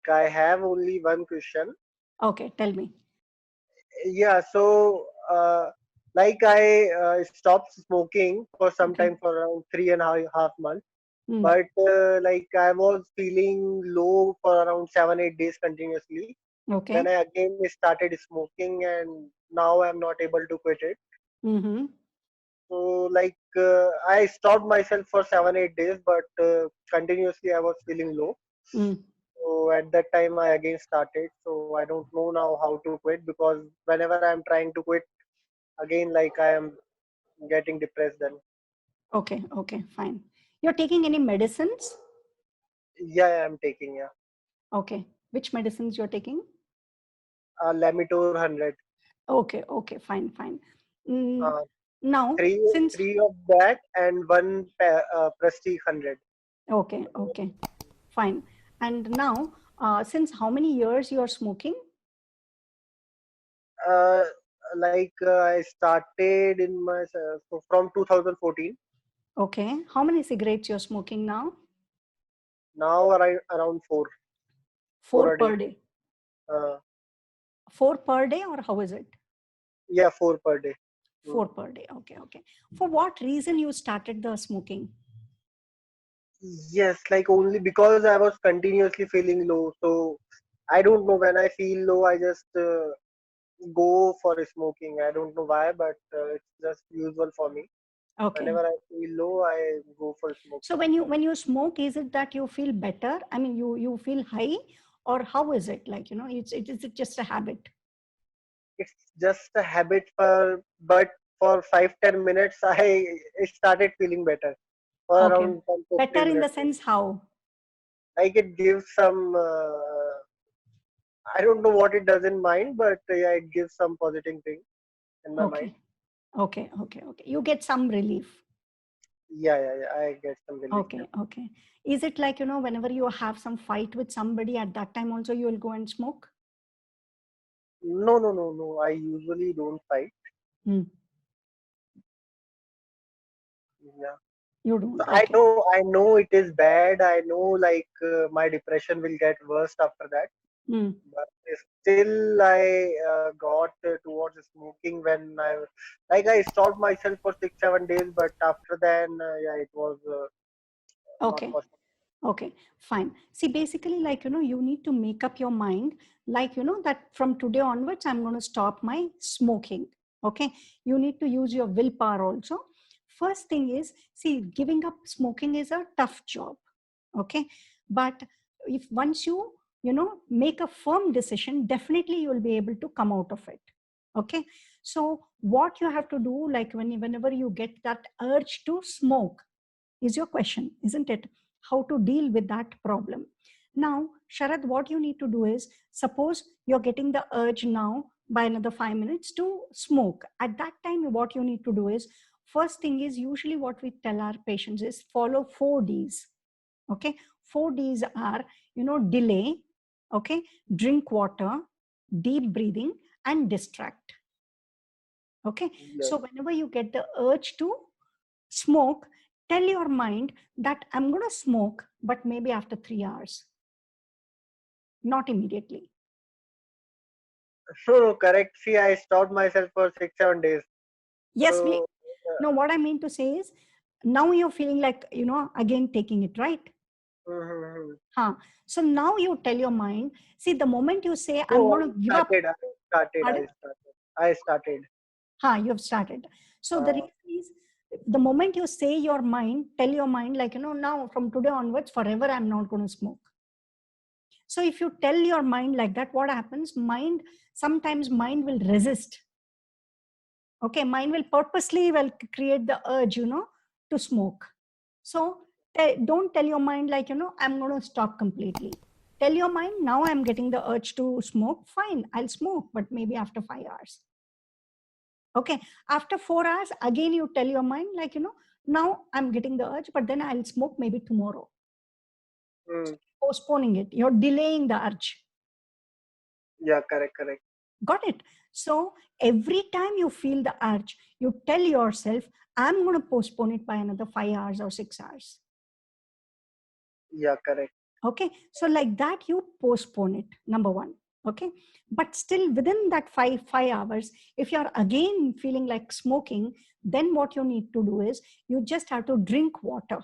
I have only one question. Okay, tell me. Yeah, so I stopped smoking for some Okay. time for around 3.5 months. Hmm. But I was feeling low for around 7 8 days continuously. Then Okay. I again started smoking, and now I'm not able to quit it. Mm-hmm. So I stopped myself for 7 8 days, but continuously I was feeling low. Mm. So at that time I again started. So I don't know now how to quit, because whenever I'm trying to quit again, I am getting depressed then. Okay, okay, fine. You're taking any medicines? Yeah, I'm taking, yeah. Okay. Which medicines you're taking? Lamitor 100. Okay, okay, fine, fine. Mm, Uh, now, three since, three of that and one Prestige 100. okay, okay, fine. And now, since how many years you are smoking? Uh, I started in my so from 2014. Okay. How many cigarettes you're smoking now? Now around four Four a day. per day. Uh, Four per day, or how is it? yeah, four per day. Four Mm. per day. Okay, okay. For what reason you started the smoking? Yes, only because I was continuously feeling low. So I don't know, when I feel low, I just go for smoking. I don't know why, but it's just usual for me. Okay. Whenever I feel low, I go for So smoking. when you smoke, is it that you feel better? I mean, you feel high, or how is it? Is it just a habit? It's just a habit, but for 5 10 minutes, I started feeling better for Okay. around 10 Better 15 in the minutes. sense how? It gives some, I don't know what it does in mind, but yeah, it gives some positive thing in my mind. Okay. Okay. Okay. Okay. You get some relief. Yeah, I get some relief. Yeah. Okay. Okay. Is it like, whenever you have some fight with somebody at that time also you will go and smoke? No. I usually don't fight. Hmm. Yeah. You So don't. I Okay. know, I know it is bad. I know, my depression will get worse after that. Hmm. But still, I got towards smoking when I stopped myself for 6 7 days. But after then, yeah, it was not Okay. possible. Okay, fine. See, basically, you need to make up your mind, that from today onwards, I'm going to stop my smoking. Okay. You need to use your willpower also. First thing is, see, giving up smoking is a tough job. Okay. But if once make a firm decision, definitely you will be able to come out of it. Okay. So what you have to do, whenever you get that urge to smoke, is your question, isn't it? How to deal with that problem. Now, Sharad, what you need to do is, suppose you're getting the urge now by another 5 minutes to smoke. At that time, what you need to do is, first thing is, usually what we tell our patients is follow 4 Ds. Okay. 4 Ds are, delay, okay, drink water, deep breathing, and distract. Okay. Yes. So whenever you get the urge to smoke, tell your mind that I'm going to smoke, but maybe after 3 hours, not immediately. No, correct. See, I stopped myself for 6 7 days. Yes, we So, no, what I mean to say is, now you're feeling like, again taking it, right? mhm. Huh. So now you tell your mind, see, the moment you say, I'm No, going to give up, pardon? I started. Huh, you've started. So the Uh, reason is, the moment you say your mind, tell your mind, now from today onwards, forever, I'm not going to smoke. So if you tell your mind like that, what happens? Sometimes mind will resist. Okay, mind will purposely will create the urge, to smoke. So don't tell your mind I'm going to stop completely. Tell your mind, now I'm getting the urge to smoke. Fine, I'll smoke, but maybe after 5 hours. Okay, after 4 hours, again you tell your mind now I'm getting the urge, but then I'll smoke maybe tomorrow. mm, Postponing it, you're delaying the urge. yeah, correct. Got it? So every time you feel the urge, you tell yourself, I'm going to postpone it by another 5 hours or 6 hours. Yeah, correct. Okay, so like that you postpone it, number one. Okay, but still within that five hours, if you're again feeling like smoking, then what you need to do is you just have to drink water.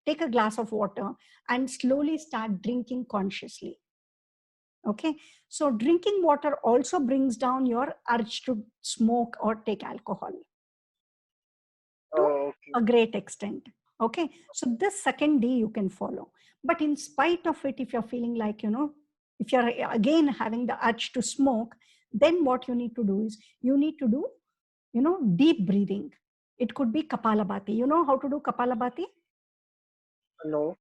Take a glass of water and slowly start drinking consciously. Okay, so drinking water also brings down your urge to smoke or take alcohol to Oh, okay. a great extent. Okay, so this second D you can follow. But in spite of it, if you're feeling like, if you're again having the urge to smoke, then what you need to do is you need to do, deep breathing. It could be Kapalabhati. You know how to do Kapalabhati? No.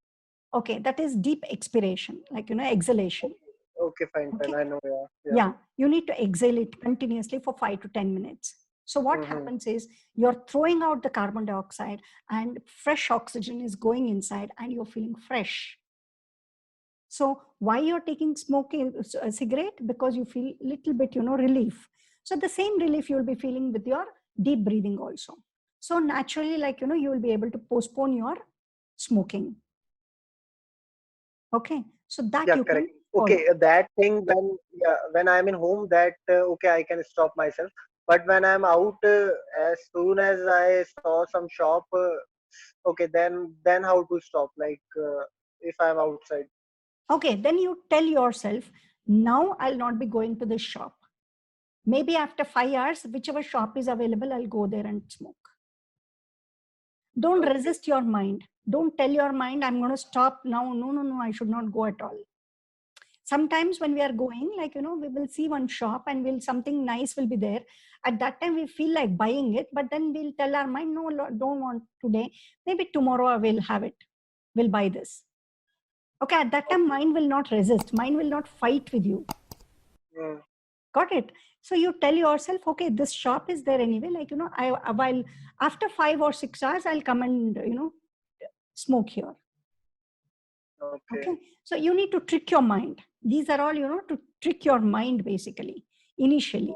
Okay, that is deep expiration, like, exhalation. Okay, fine, fine. Okay. I know. Yeah, yeah. Yeah, you need to exhale it continuously for 5 to 10 minutes. So what Mm-hmm. happens is you're throwing out the carbon dioxide and fresh oxygen is going inside and you're feeling fresh. So why you're taking smoking a cigarette? Because you feel little bit, relief. So the same relief you'll be feeling with your deep breathing also. So naturally, like, you will be able to postpone your smoking. Okay. So that Yeah, you correct. can Okay, follow. that thing when, yeah, when I'm in home, that okay, I can stop myself. But when I'm out, as soon as I saw some shop, okay, then how to stop? Like if I'm outside. Okay. Then you tell yourself, now I'll not be going to this shop. Maybe after 5 hours, whichever shop is available, I'll go there and smoke. Don't Okay. resist your mind. Don't tell your mind, I'm going to stop now. No, no, no, I should not go at all. Sometimes when we are going, like, we will see one shop and something nice will be there. At that time, we feel like buying it, but then we'll tell our mind, no, don't want today. Maybe tomorrow I will have it. We'll buy this. Okay, at that time, Okay. mind will not resist. Mind will not fight with you. Mm. Got it? So you tell yourself, okay, this shop is there anyway. Like, while after 5 or 6 hours, I'll come and, smoke here. Okay. Okay. So you need to trick your mind. These are all, to trick your mind basically, initially.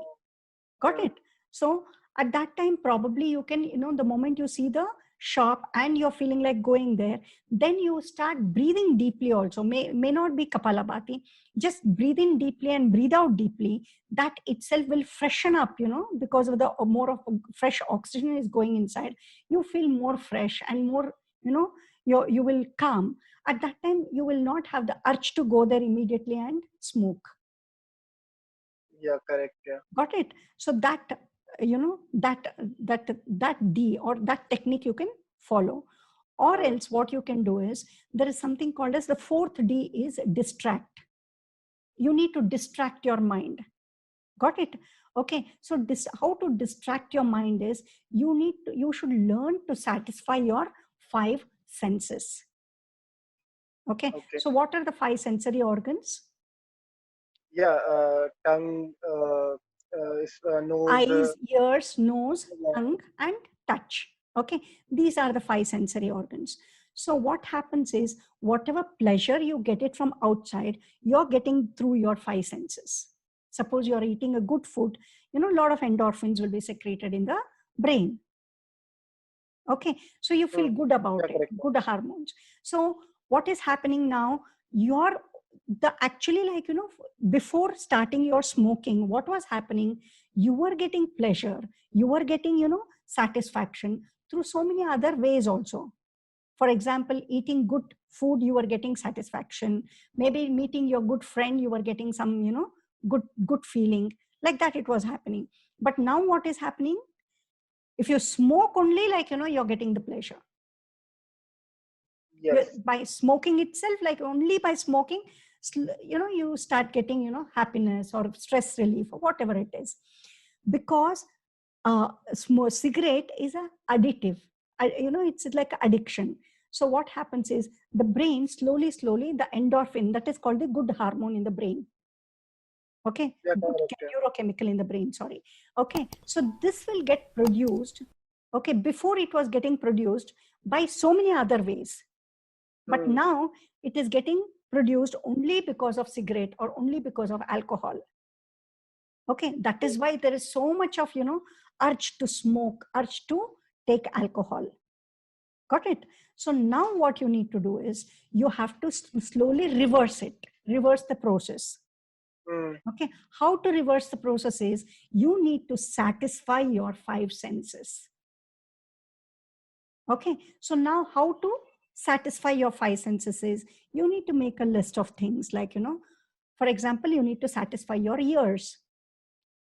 Got Mm. it? So at that time, probably you can, the moment you see the shop and you're feeling like going there, then you start breathing deeply also. May not be Kapalabhati. Just breathe in deeply and breathe out deeply. That itself will freshen up, because of the more of fresh oxygen is going inside. You feel more fresh and more, you will calm. At that time, you will not have the urge to go there immediately and smoke. Yeah, correct. Yeah. Got it? So that, that D or that technique you can follow. Or Mm. else what you can do is there is something called as the fourth D is distract. You need to distract your mind. Got it? Okay. So this, how to distract your mind is you should learn to satisfy your five senses. Okay. Okay. So what are the five sensory organs? Yeah. Tongue, nose. Eyes, ears, nose, Yeah. tongue, and touch. Okay, these are the five sensory organs. So what happens is whatever pleasure you get it from outside, you're getting through your five senses. Suppose you're eating a good food, a lot of endorphins will be secreted in the brain. Okay, so you feel Mm. good about Yeah, it, correct. good hormones. So what is happening now? You're the actually, like, before starting your smoking, what was happening? You were getting pleasure, you were getting, satisfaction through so many other ways also. For example, eating good food, you were getting satisfaction. Maybe meeting your good friend, you were getting some, good feeling. Like that it was happening. But now what is happening? If you smoke only, like, you're getting the pleasure. Yes. By smoking itself, like only by smoking, you start getting, happiness or stress relief or whatever it is. Because cigarette is a additive. It's like addiction. So what happens is the brain slowly, the endorphin, that is called the good hormone in the brain. Okay, Yeah, good correct. Yeah. neurochemical in the brain, sorry. Okay, so this will get produced, okay, before it was getting produced by so many other ways. But Mm. now it is getting produced only because of cigarette or only because of alcohol. Okay, that is why there is so much of, urge to smoke, urge to take alcohol. Got it? So now what you need to do is you have to slowly reverse it, reverse the process. Mm. Okay. How to reverse the process is you need to satisfy your five senses. Okay. So now how to satisfy your five senses is you need to make a list of things like, for example, you need to satisfy your ears.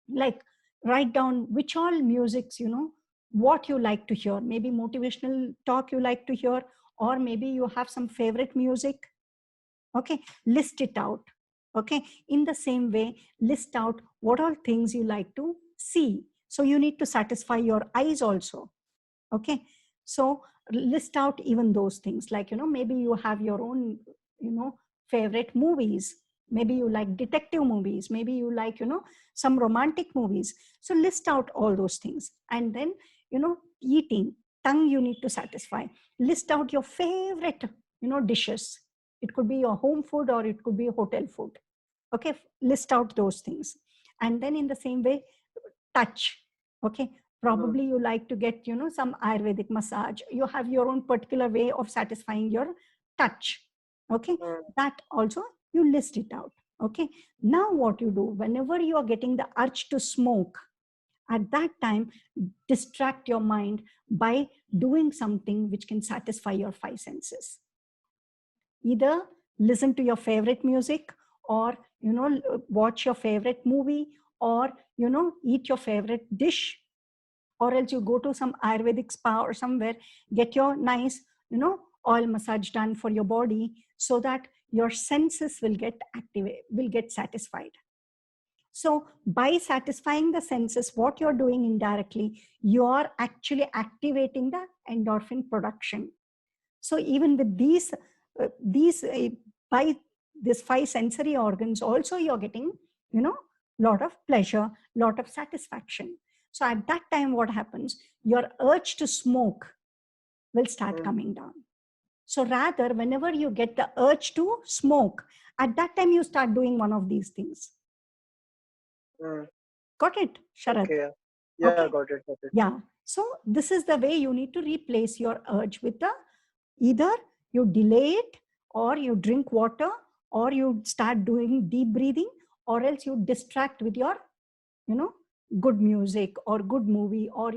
Like write down which all musics, what you like to hear. Maybe motivational talk you like to hear, or maybe you have some favorite music. Okay. List it out. Okay. In the same way, list out what all things you like to see. So you need to satisfy your eyes also. Okay. So list out even those things like, maybe you have your own, favorite movies. Maybe you like detective movies. Maybe you like, some romantic movies. So list out all those things. And then, eating, tongue you need to satisfy. List out your favorite, dishes. It could be your home food or it could be hotel food. Okay. List out those things. And then in the same way, touch. Okay. Mm. Probably you like to get, some Ayurvedic massage. You have your own particular way of satisfying your touch. Okay. Mm. That also you list it out. Okay. Now what you do whenever you are getting the urge to smoke, at that time, distract your mind by doing something which can satisfy your five senses. Either listen to your favorite music, or watch your favorite movie, or eat your favorite dish, or else you go to some Ayurvedic spa or somewhere, get your nice oil massage done for your body, so that your senses will get activated, will get satisfied. So by satisfying the senses, what you're doing indirectly, you're actually activating the endorphin production. So even with these by these five sensory organs also, you're getting lot of pleasure, lot of satisfaction. So at that time what happens, your urge to smoke will start Mm. coming down. So rather, whenever you get the urge to smoke, at that time you start doing one of these things. Mm. Got it, Sharad? Okay. Yeah, Okay. got it. Got it. Yeah. So this is the way you need to replace your urge with the, either you delay it, or you drink water, or you start doing deep breathing, or else you distract with your good music or good movie, or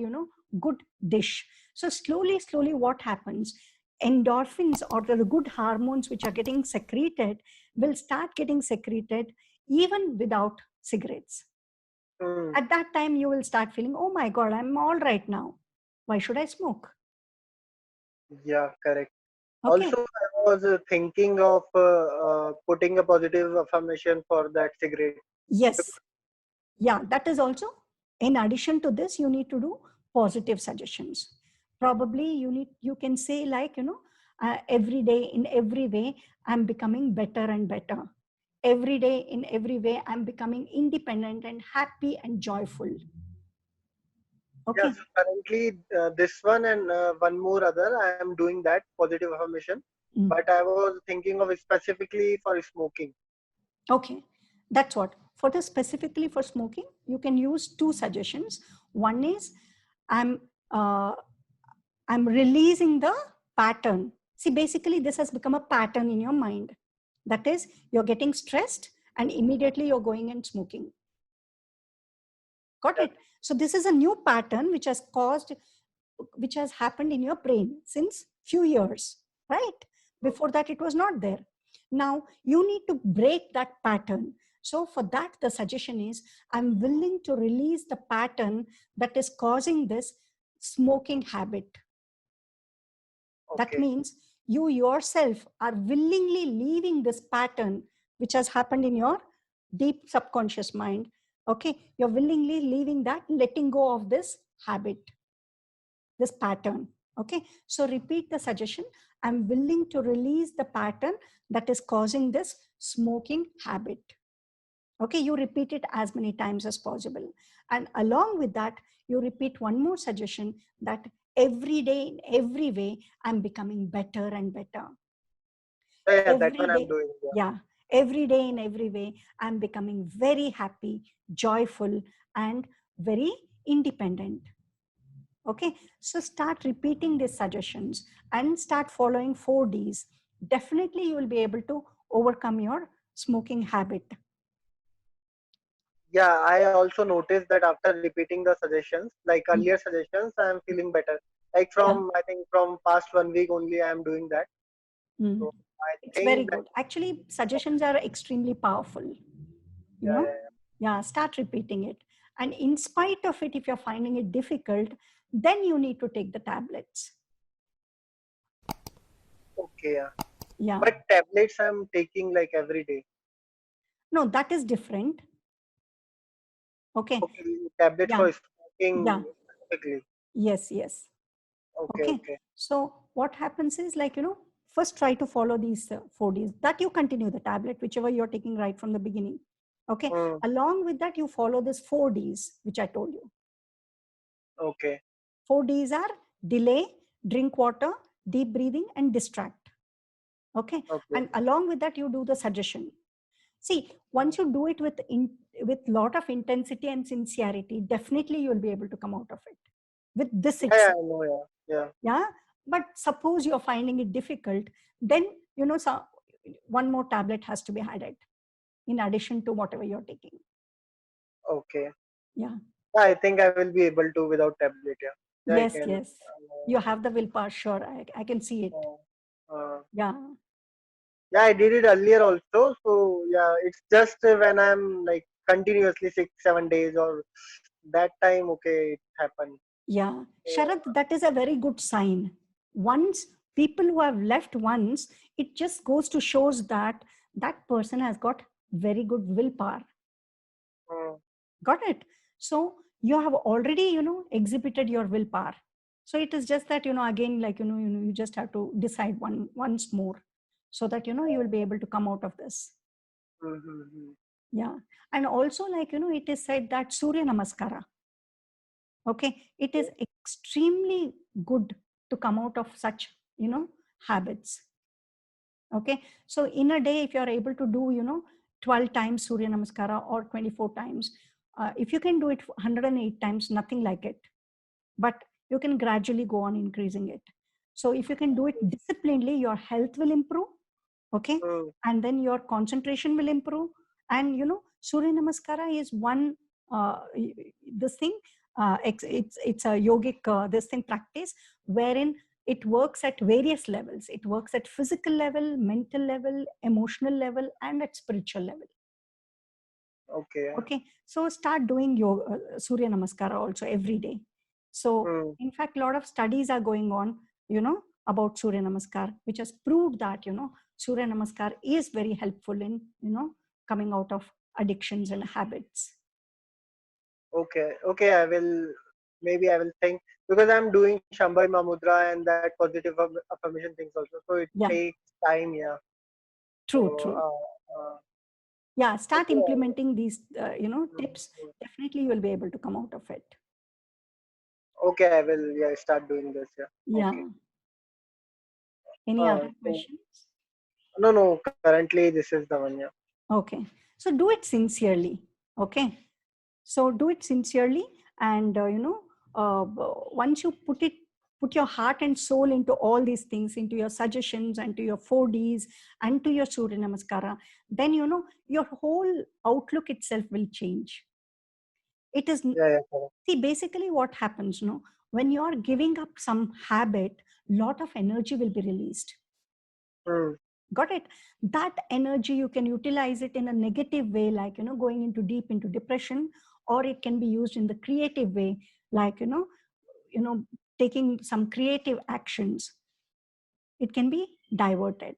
good dish. So slowly what happens, endorphins or the good hormones which are getting secreted will start getting secreted even without cigarettes. Mm. At that time you will start feeling, oh my god, I'm all right now, why should I smoke? Yeah, correct. Okay. Also, I was thinking of putting a positive affirmation for that cigarette. Yes. Yeah, that is also, in addition to this, you need to do positive suggestions. Probably you can say like, every day in every way, I'm becoming better and better. Every day in every way, I'm becoming independent and happy and joyful. Yeah, Okay. so currently this one and one more other, I am doing that positive affirmation. Mm. But I was thinking of specifically for smoking. Okay, that's what. For the specifically for smoking, you can use two suggestions. One is, I'm uh, I'm releasing the pattern. See, basically, this has become a pattern in your mind. That is, you're getting stressed and immediately you're going and smoking. Got Yeah. it? So this is a new pattern which has happened in your brain since few years, right? Before that, it was not there. Now you need to break that pattern. So for that, the suggestion is, I'm willing to release the pattern that is causing this smoking habit. That Okay. means you yourself are willingly leaving this pattern which has happened in your deep subconscious mind. Okay, you're willingly leaving that, letting go of this habit, this pattern. Okay, so repeat the suggestion. I'm willing to release the pattern that is causing this smoking habit. Okay, you repeat it as many times as possible. And along with that, you repeat one more suggestion, that every day, in every way, I'm becoming better and better. Yeah, that Every one I'm day, doing. Yeah. yeah, every day, in every way, I'm becoming very happy, joyful, and very independent. Okay, so start repeating these suggestions and start following 4Ds. Definitely, you will be able to overcome your smoking habit. Yeah, I also noticed that after repeating the suggestions, like earlier suggestions, I am feeling better. Like Yeah. from, I think from past 1 week only, I am doing that. Mm. So I It's very think that, good. Actually, suggestions are extremely powerful. You yeah, know, yeah, yeah, start repeating it. And in spite of it, if you're finding it difficult, then you need to take the tablets. okay, yeah. Yeah. But tablets I'm taking like every day. No, that is different. Okay. Okay, tablets Yeah. for smoking Yeah. specifically. Yes. Yes. Okay, Okay. okay. So what happens is, like, first try to follow these 4Ds, that you continue the tablet, whichever you're taking right from the beginning. Okay. Mm, Along with that, you follow this 4Ds, which I told you. okay, 4Ds are delay, drink water, deep breathing, and distract. Okay. okay. And along with that, you do the suggestion. See, Mm. once you do it with lot of intensity and sincerity, definitely you'll be able to come out of it with this Yeah, yeah, itself. I know, yeah, yeah. Yeah. But suppose you're finding it difficult, then, so one more tablet has to be added in addition to whatever you're taking. Okay. Yeah. Yeah, I think I will be able to without tablet. Yeah, yeah, I Yes, can. yes. You have the willpower, sure. I can see it. Uh, uh, Yeah. yeah, I did it earlier also. So yeah, it's just when I'm like continuously 6, 7 days or that time. Okay, it happened. Yeah. So, Sharad, that is a very good sign. Once people who have left once, it just goes to shows that that person has got very good willpower. mm, Got it? So you have already, exhibited your willpower. So it is just that, again, like, you just have to decide once more so that, you will be able to come out of this. mm-hmm. Yeah. And also, like, it is said that Surya Namaskara, okay, it is extremely good to come out of such, habits. Okay. So in a day, if you are able to do, 12 times Surya Namaskara or 24 times, if you can do it 108 times, nothing like it. But you can gradually go on increasing it. So if you can do it disciplinedly, your health will improve. Okay. Mm, And then your concentration will improve. And, Surya Namaskara is one, this thing, it's a yogic, this thing practice wherein it works at various levels. It works at physical level, mental level, emotional level, and at spiritual level. okay. Okay, so start doing yoga, Surya Namaskara also every day. So, Mm, in fact, a lot of studies are going on, about Surya Namaskar, which has proved that, Surya Namaskar is very helpful in, coming out of addictions and habits. okay, okay. I will, maybe I will think, because I'm doing Shambhavi Mudra and that positive affirmation things also. So it Yeah, takes time. Yeah. true, So true. Yeah, start okay. implementing these, Mm, tips. mm. Definitely, you will be able to come out of it. Okay, I will, yeah, start doing this. Yeah. Okay. Yeah. Any other So, questions? no, no. Currently, this is the one. Yeah. Okay. So do it sincerely. Okay. So do it sincerely, and once you put your heart and soul into all these things, into your suggestions and to your 4Ds and to your Surya Namaskara, then your whole outlook itself will change. It is, Yeah, yeah. Correct. see, basically what happens, when you are giving up some habit, lot of energy will be released. Mm, Got it? That energy you can utilize it in a negative way, like going into deep into depression, or it can be used in the creative way, like you know taking some creative actions. It can be diverted.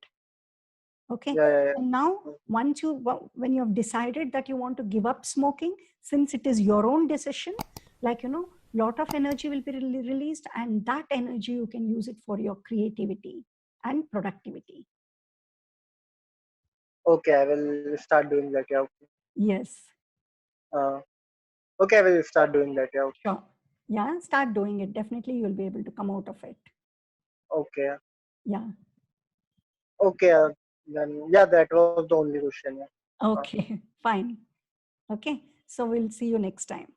Okay. yeah, yeah, And now, yeah. once when you have decided that you want to give up smoking, since it is your own decision, like lot of energy will be released, and that energy you can use it for your creativity and productivity. Okay, I will start doing that. Yeah. Yes. Uh, okay, I will start doing that. Yeah. Sure. Yeah, start doing it. Definitely you'll be able to come out of it. Okay. Yeah. Okay. Then yeah, that was the only question. Yeah. Okay. Fine. Okay. So we'll see you next time.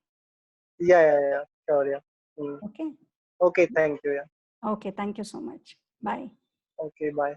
Yeah, yeah, yeah. Sure. Yeah. Mm. Okay. Okay, thank you. Yeah. Okay, thank you so much. Bye. Okay, bye.